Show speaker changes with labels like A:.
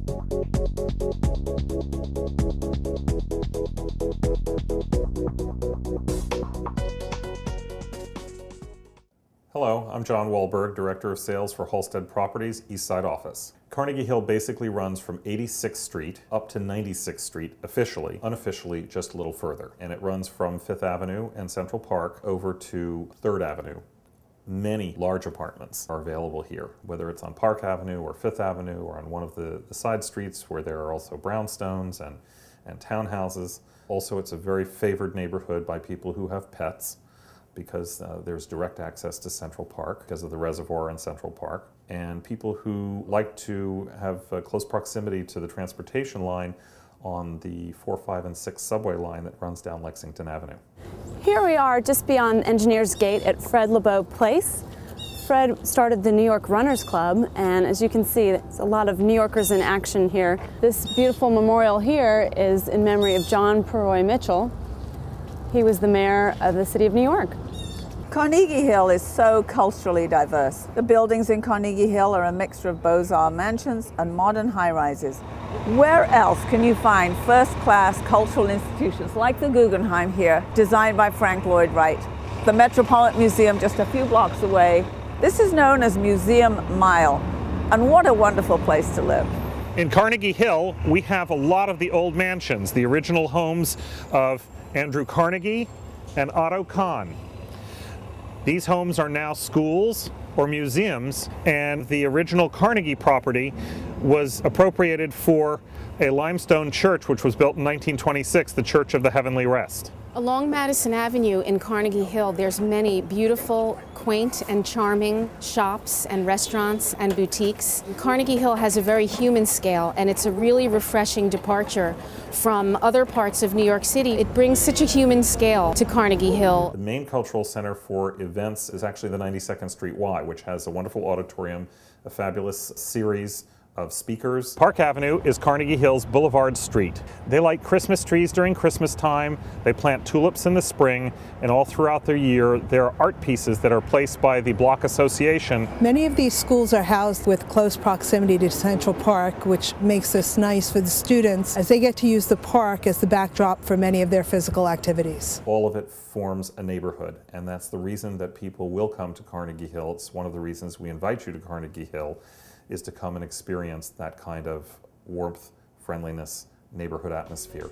A: Hello, I'm John Wollberg, Director of Sales for Halstead Properties Eastside office. Carnegie Hill basically runs from 86th Street up to 96th Street officially, unofficially just a little further. And it runs from 5th Avenue and Central Park over to 3rd Avenue. Many large apartments are available here, whether it's on Park Avenue or 5th Avenue or on one of the side streets where there are also brownstones and townhouses. Also, it's a very favored neighborhood by people who have pets, because there's direct access to Central Park because of the reservoir in Central Park, and people who like to have close proximity to the transportation line on the 4, 5, and 6 subway line that runs down Lexington Avenue.
B: Here we are just beyond Engineers Gate at Fred Lebow Place. Fred started the New York Runners Club, and as you can see, there's a lot of New Yorkers in action here. This beautiful memorial here is in memory of John Perroy Mitchell. He was the mayor of the city of New York.
C: Carnegie Hill is so culturally diverse. The buildings in Carnegie Hill are a mixture of Beaux-Arts mansions and modern high-rises. Where else can you find first-class cultural institutions like the Guggenheim here, designed by Frank Lloyd Wright? The Metropolitan Museum just a few blocks away. This is known as Museum Mile, and what a wonderful place to live.
D: In Carnegie Hill, we have a lot of the old mansions, the original homes of Andrew Carnegie and Otto Kahn. These homes are now schools or museums, and the original Carnegie property was appropriated for a limestone church which was built in 1926, the Church of the Heavenly Rest.
E: Along Madison Avenue in Carnegie Hill, there's many beautiful, quaint and charming shops and restaurants and boutiques. Carnegie Hill has a very human scale, and it's a really refreshing departure from other parts of New York City. It brings such a human scale to Carnegie Hill.
A: The main cultural center for events is actually the 92nd Street Y, which has a wonderful auditorium, a fabulous series of speakers.
D: Park Avenue is Carnegie Hill's Boulevard Street. They light Christmas trees during Christmas time, they plant tulips in the spring, and all throughout the year there are art pieces that are placed by the Block Association.
F: Many of these schools are housed with close proximity to Central Park, which makes this nice for the students as they get to use the park as the backdrop for many of their physical activities.
A: All of it forms a neighborhood, and that's the reason that people will come to Carnegie Hill. It's one of the reasons we invite you to Carnegie Hill, is to come and experience that kind of warmth, friendliness, neighborhood atmosphere.